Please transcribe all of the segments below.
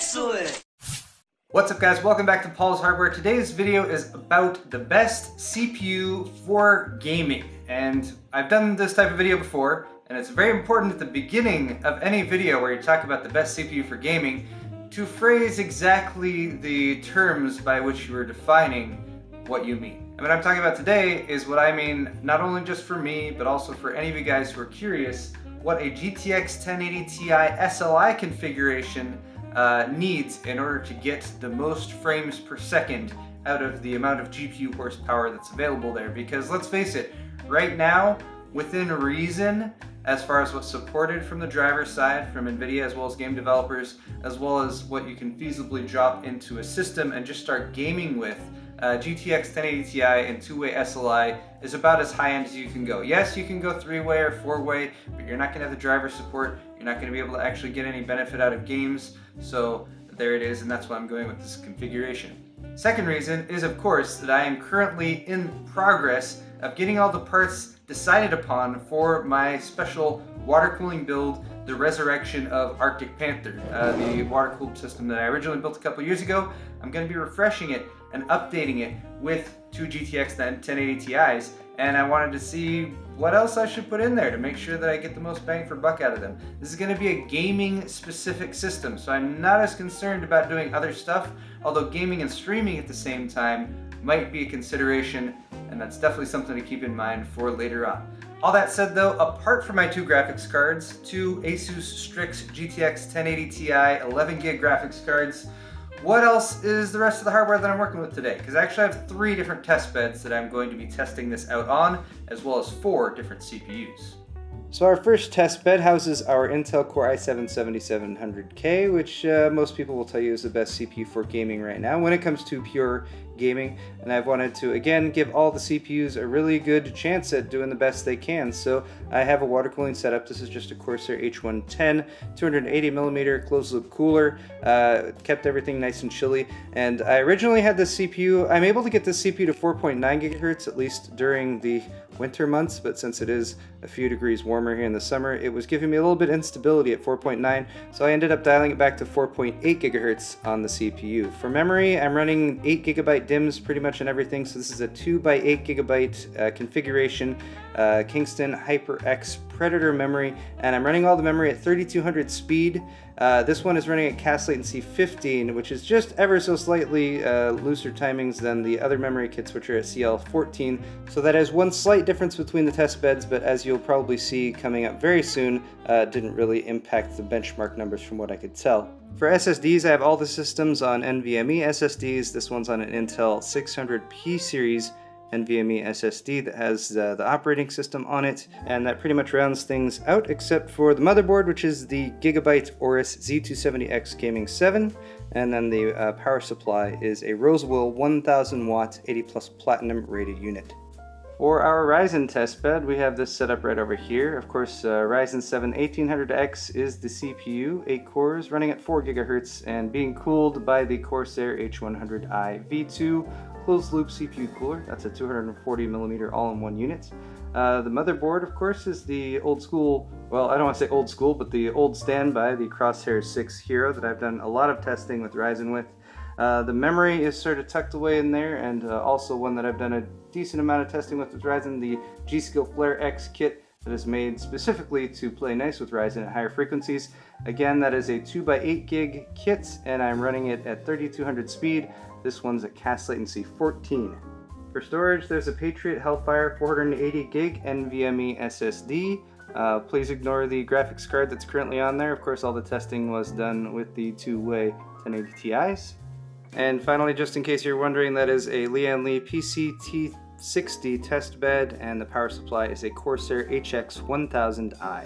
Excellent! What's up guys, welcome back to Paul's Hardware. Today's video is about the best CPU for gaming. And I've done this type of video before, and it's very important at the beginning of any video where you talk about the best CPU for gaming to phrase exactly the terms by which you are defining what you mean. And what I'm talking about today is what I mean not only just for me, but also for any of you guys who are curious what a GTX 1080 Ti SLI configuration needs in order to get the most frames per second out of the amount of GPU horsepower that's available there. Because let's face it, right now, within reason, as far as what's supported from the driver side, from NVIDIA as well as game developers, as well as what you can feasibly drop into a system and just start gaming with, GTX 1080 Ti and two-way SLI is about as high-end as you can go. Yes, you can go three-way or four-way, but you're not going to have the driver support. You're not going to be able to actually get any benefit out of games. So there it is, and that's why I'm going with this configuration. Second reason is, of course, that I am currently in progress of getting all the parts decided upon for my special water cooling build, the resurrection of Arctic Panther, the water cooled system that I originally built a couple years ago. I'm going to be refreshing it and updating it with two GTX 1080 Ti's, and I wanted to see what else I should put in there to make sure that I get the most bang for buck out of them. This is going to be a gaming specific system, so I'm not as concerned about doing other stuff, although gaming and streaming at the same time might be a consideration, and that's definitely something to keep in mind for later on. All that said though, apart from my two graphics cards, two Asus Strix GTX 1080 Ti 11GB graphics cards, what else is the rest of the hardware that I'm working with today? Because I actually have 3 different test beds that I'm going to be testing this out on, as well as 4 different CPUs. So our first test bed houses our Intel Core i7-7700K, which most people will tell you is the best CPU for gaming right now when it comes to pure gaming. And I've wanted to, again, give all the CPUs a really good chance at doing the best they can. So I have a water cooling setup. This is just a Corsair H110, 280mm closed loop cooler, kept everything nice and chilly. And I originally had this CPU, I'm able to get this CPU to 4.9 gigahertz, at least during the winter months, but since it is a few degrees warmer here in the summer, it was giving me a little bit of instability at 4.9, so I ended up dialing it back to 4.8 gigahertz on the CPU. For memory, I'm running 8 gigabyte DIMMs pretty much in everything, so this is a 2x8 gigabyte configuration, Kingston HyperX Predator memory, and I'm running all the memory at 3200 speed. This one is running at CAS latency 15, which is just ever so slightly looser timings than the other memory kits, which are at CL14. So that is one slight difference between the test beds, but as you'll probably see coming up very soon, didn't really impact the benchmark numbers from what I could tell. For SSDs, I have all the systems on NVMe SSDs. This one's on an Intel 600P series NVMe SSD that has the operating system on it, and that pretty much rounds things out except for the motherboard, which is the Gigabyte Aorus Z270X Gaming 7, and then the power supply is a Rosewill 1000 watt 80 plus platinum rated unit. For our Ryzen test bed, we have this set up right over here. Of course, Ryzen 7 1800X is the CPU, 8 cores, running at 4 GHz, and being cooled by the Corsair H100i V2 closed loop CPU cooler. That's a 240mm all-in-one unit. The motherboard, of course, is the old school, well, I don't want to say old school, but the old standby, the Crosshair 6 Hero that I've done a lot of testing with Ryzen with. The memory is sort of tucked away in there, and also one that I've done a decent amount of testing with Ryzen, the G.Skill Flare X kit that is made specifically to play nice with Ryzen at higher frequencies. Again, that is a 2x8 gig kit, and I'm running it at 3200 speed. This one's at CAS latency 14. For storage, there's a Patriot Hellfire 480 gig NVMe SSD. Please ignore the graphics card that's currently on there. Of course, all the testing was done with the two-way 1080 Ti's. And finally, just in case you're wondering, that is a Lian Li PCT60 test bed, and the power supply is a Corsair HX1000i.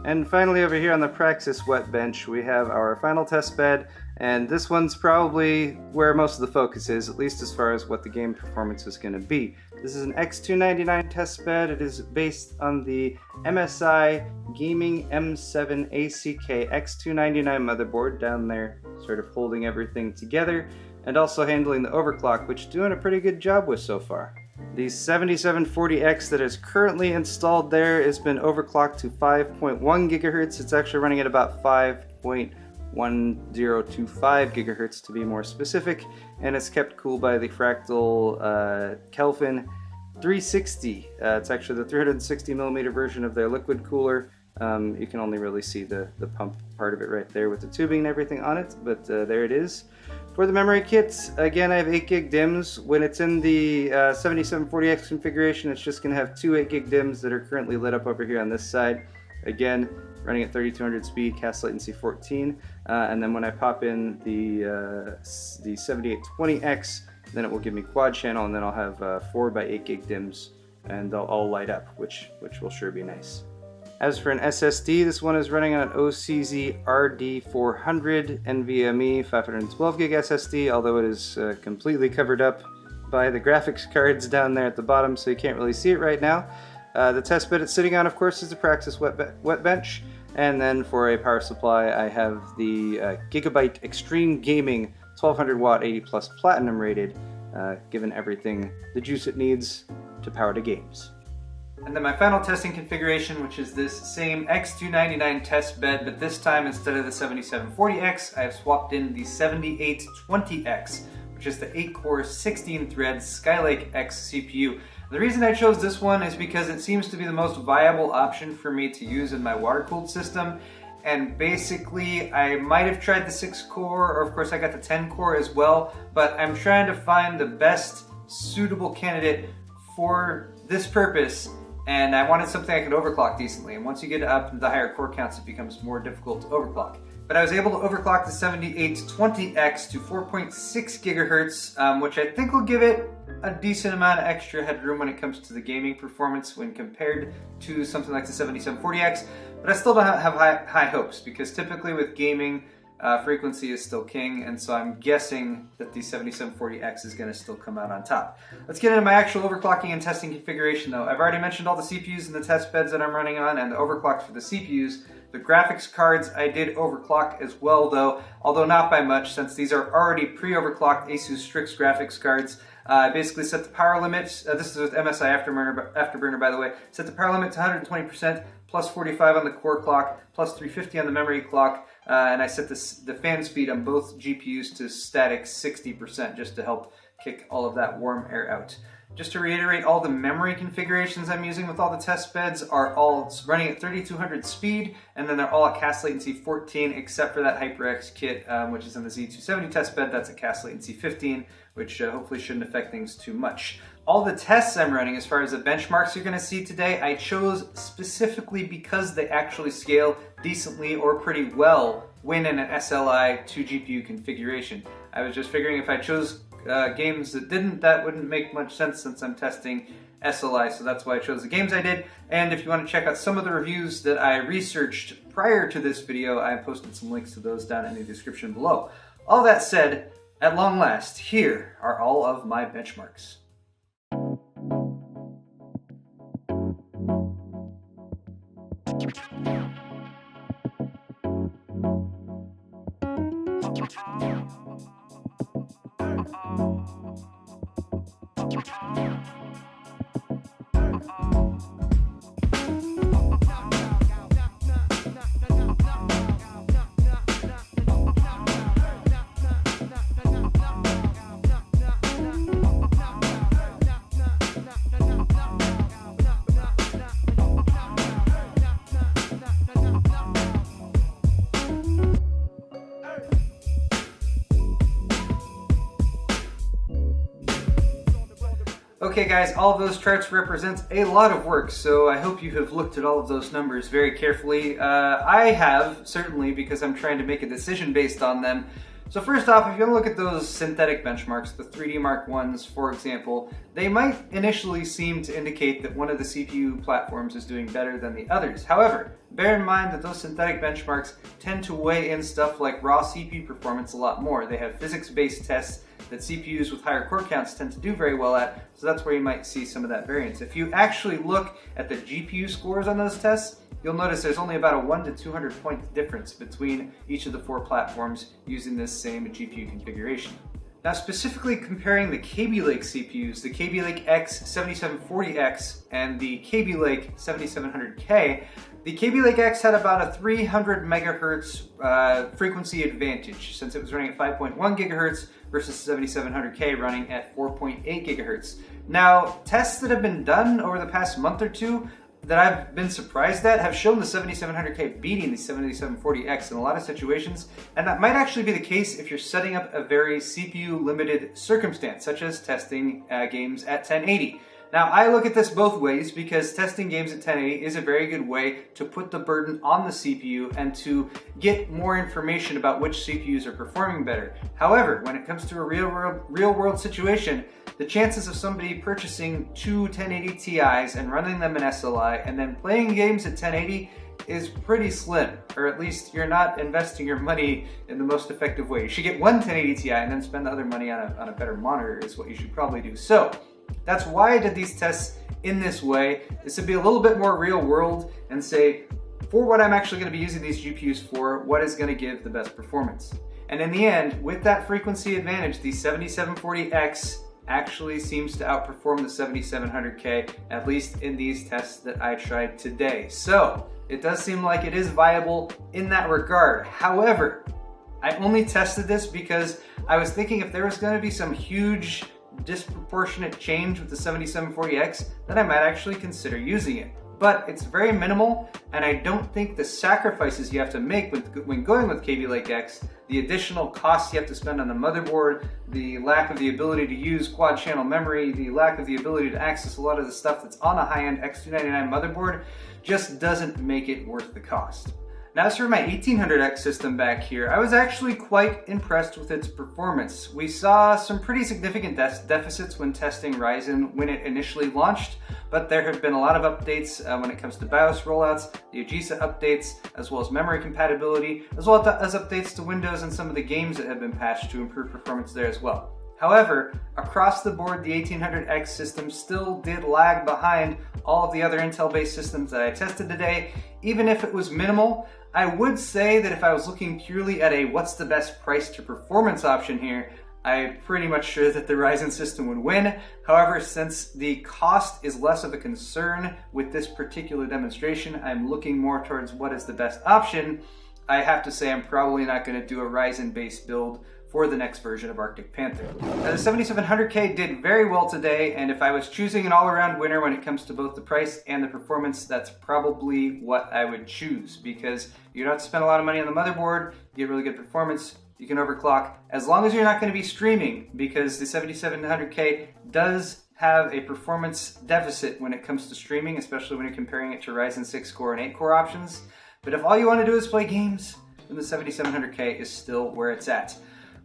And finally, over here on the Praxis wet bench, we have our final test bed, and this one's probably where most of the focus is, at least as far as what the game performance is going to be. This is an X299 test bed. It is based on the MSI Gaming M7 ACK X299 motherboard down there, sort of holding everything together, and also handling the overclock, which doing a pretty good job with so far. The 7740X that is currently installed there has been overclocked to 5.1 gigahertz. It's actually running at about 5.1 1025 gigahertz to be more specific, and it's kept cool by the Fractal Kelvin 360. It's actually the 360 millimeter version of their liquid cooler. You can only really see the pump part of it right there with the tubing and everything on it, but there it is. For the memory kit, again, I have 8 gig DIMMs. When it's in the 7740X configuration, it's just going to have 2 8 gig DIMMs that are currently lit up over here on this side. Again, running at 3200 speed, cast latency 14, and then when I pop in the 7820X, then it will give me quad channel, and then I'll have 4 by 8 gig DIMMs, and they'll all light up, which will sure be nice. As for an SSD, this one is running on an OCZ RD400 NVMe 512 gig SSD, although it is completely covered up by the graphics cards down there at the bottom, so you can't really see it right now. The test bed it's sitting on, of course, is the Praxis Wet Bench, and then for a power supply, I have the Gigabyte Extreme Gaming 1200 watt 80 plus platinum rated, given everything the juice it needs to power the games. And then my final testing configuration, which is this same X299 test bed, but this time instead of the 7740X, I have swapped in the 7820X, which is the 8-core 16-thread Skylake X CPU. The reason I chose this one is because it seems to be the most viable option for me to use in my water-cooled system. And basically, I might have tried the 6-core, or of course I got the 10-core as well, but I'm trying to find the best suitable candidate for this purpose. And I wanted something I could overclock decently, and once you get up to the higher core counts, it becomes more difficult to overclock. But I was able to overclock the 7820X to 4.6 gigahertz, which I think will give it a decent amount of extra headroom when it comes to the gaming performance when compared to something like the 7740X. But I still don't have high hopes, because typically with gaming, frequency is still king, and so I'm guessing that the 7740X is going to still come out on top. Let's get into my actual overclocking and testing configuration though. I've already mentioned all the CPUs and the test beds that I'm running on and the overclocks for the CPUs. The graphics cards I did overclock as well though, although not by much since these are already pre-overclocked Asus Strix graphics cards. I basically set the power limit, this is with MSI Afterburner by the way, set the power limit to 120%, plus 45 on the core clock, plus 350 on the memory clock, and I set the fan speed on both GPUs to static 60% just to help kick all of that warm air out. Just to reiterate, all the memory configurations I'm using with all the test beds are all running at 3200 speed, and then they're all at cast latency 14, except for that HyperX kit, which is in the Z270 test bed. That's at cast latency 15, which hopefully shouldn't affect things too much. All the tests I'm running, as far as the benchmarks you're going to see today, I chose specifically because they actually scale decently or pretty well when in an SLI 2 GPU configuration. I was just figuring if I chose games that didn't, that wouldn't make much sense since I'm testing SLI, so that's why I chose the games I did. And if you want to check out some of the reviews that I researched prior to this video, I posted some links to those down in the description below. All that said, at long last, here are all of my benchmarks. Okay guys, all of those charts represent a lot of work, so I hope you have looked at all of those numbers very carefully. I have, certainly, because I'm trying to make a decision based on them. So first off, if you want to look at those synthetic benchmarks, the 3D Mark Is, for example, they might initially seem to indicate that one of the CPU platforms is doing better than the others. However, bear in mind that those synthetic benchmarks tend to weigh in stuff like raw CPU performance a lot more. They have physics-based tests that CPUs with higher core counts tend to do very well at, so that's where you might see some of that variance. If you actually look at the GPU scores on those tests, you'll notice there's only about a 1 to 200 point difference between each of the 4 platforms using this same GPU configuration. Now specifically comparing the Kaby Lake CPUs, the Kaby Lake X 7740X and the Kaby Lake 7700K, The Kaby Lake X had about a 300 megahertz frequency advantage since it was running at 5.1 gigahertz versus 7700K running at 4.8 gigahertz. Now, tests that have been done over the past month or two that I've been surprised at have shown the 7700K beating the 7740X in a lot of situations, and that might actually be the case if you're setting up a very CPU limited circumstance, such as testing games at 1080. Now, I look at this both ways because testing games at 1080 is a very good way to put the burden on the CPU and to get more information about which CPUs are performing better. However, when it comes to a real world situation, the chances of somebody purchasing two 1080 Ti's and running them in SLI and then playing games at 1080 is pretty slim, or at least you're not investing your money in the most effective way. You should get one 1080 Ti and then spend the other money on a better monitor is what you should probably do. So that's why I did these tests in this way, is to be a little bit more real world and say, for what I'm actually going to be using these GPUs for, what is going to give the best performance. And in the end, with that frequency advantage, the 7740X actually seems to outperform the 7700K, at least in these tests that I tried today. So it does seem like it is viable in that regard. However, I only tested this because I was thinking if there was going to be some huge disproportionate change with the 7740X, then I might actually consider using it. But it's very minimal, and I don't think the sacrifices you have to make when going with Kaby Lake X, the additional costs you have to spend on the motherboard, the lack of the ability to use quad channel memory, the lack of the ability to access a lot of the stuff that's on a high-end X299 motherboard, just doesn't make it worth the cost. Now, as for my 1800X system back here, I was actually quite impressed with its performance. We saw some pretty significant deficits when testing Ryzen when it initially launched, but there have been a lot of updates when it comes to BIOS rollouts, the AGESA updates, as well as memory compatibility, as well as updates to Windows and some of the games that have been patched to improve performance there as well. However, across the board, the 1800X system still did lag behind all of the other Intel-based systems that I tested today. Even if it was minimal, I would say that if I was looking purely at a what's the best price to performance option here, I'm pretty much sure that the Ryzen system would win. However, since the cost is less of a concern with this particular demonstration, I'm looking more towards what is the best option. I have to say I'm probably not going to do a Ryzen-based build for the next version of Arctic Panther. Now, the 7700K did very well today, and if I was choosing an all-around winner when it comes to both the price and the performance, that's probably what I would choose, because you don't have to spend a lot of money on the motherboard, you get really good performance, you can overclock, as long as you're not going to be streaming, because the 7700K does have a performance deficit when it comes to streaming, especially when you're comparing it to Ryzen 6 core and 8 core options. But if all you want to do is play games, then the 7700K is still where it's at.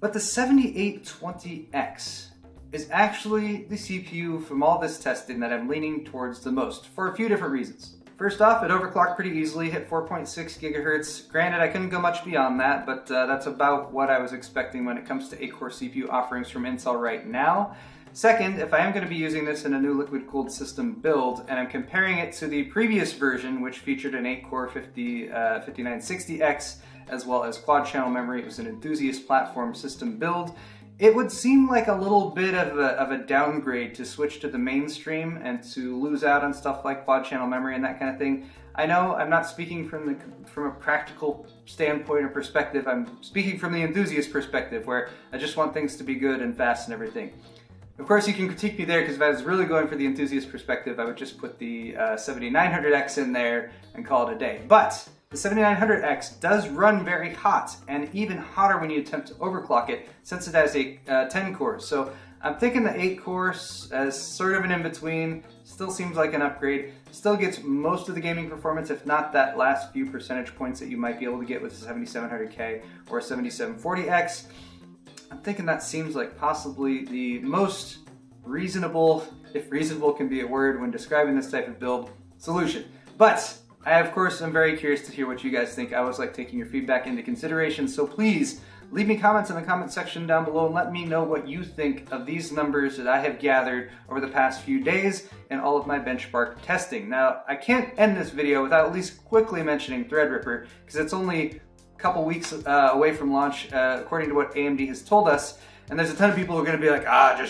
But the 7820X is actually the CPU from all this testing that I'm leaning towards the most, for a few different reasons. First off, it overclocked pretty easily, hit 4.6 gigahertz. Granted, I couldn't go much beyond that, but that's about what I was expecting when it comes to 8-core CPU offerings from Intel right now. Second, if I am going to be using this in a new liquid-cooled system build, and I'm comparing it to the previous version, which featured an 8-core 5960X, as well as quad channel memory, it was an enthusiast platform system build, it would seem like a little bit of a downgrade to switch to the mainstream and to lose out on stuff like quad channel memory and that kind of thing. I know I'm not speaking from a practical standpoint or perspective, I'm speaking from the enthusiast perspective, where I just want things to be good and fast and everything. Of course, you can critique me there, because if I was really going for the enthusiast perspective, I would just put the 7900X in there and call it a day. But the 7900X does run very hot, and even hotter when you attempt to overclock it, since it has a 10 cores. So I'm thinking the 8 cores as sort of an in-between, still seems like an upgrade, still gets most of the gaming performance, if not that last few percentage points that you might be able to get with the 7700K or 7740X. I'm thinking that seems like possibly the most reasonable, if reasonable can be a word when describing this type of build, solution. But I, of course, am very curious to hear what you guys think. I always like taking your feedback into consideration, so please leave me comments in the comment section down below and let me know what you think of these numbers that I have gathered over the past few days and all of my benchmark testing. Now, I can't end this video without at least quickly mentioning Threadripper, because it's only couple weeks away from launch, according to what AMD has told us, and there's a ton of people who are going to be like,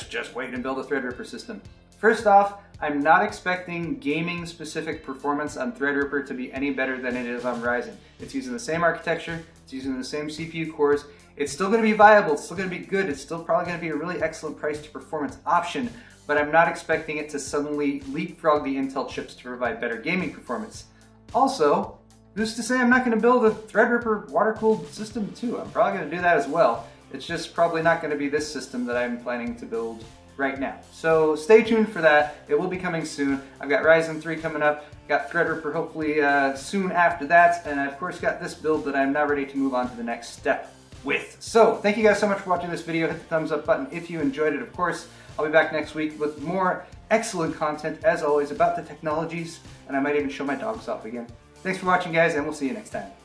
just wait and build a Threadripper system. First off, I'm not expecting gaming specific performance on Threadripper to be any better than it is on Ryzen. It's using the same architecture, it's using the same CPU cores, it's still going to be viable, it's still going to be good, it's still probably going to be a really excellent price to performance option, but I'm not expecting it to suddenly leapfrog the Intel chips to provide better gaming performance. Also, who's to say I'm not going to build a Threadripper water-cooled system too? I'm probably going to do that as well. It's just probably not going to be this system that I'm planning to build right now. So stay tuned for that. It will be coming soon. I've got Ryzen 3 coming up, got Threadripper hopefully soon after that, and I've of course got this build that I'm now ready to move on to the next step with. So thank you guys so much for watching this video. Hit the thumbs up button if you enjoyed it. Of course, I'll be back next week with more excellent content as always about the technologies, and I might even show my dogs off again. Thanks for watching guys, and we'll see you next time.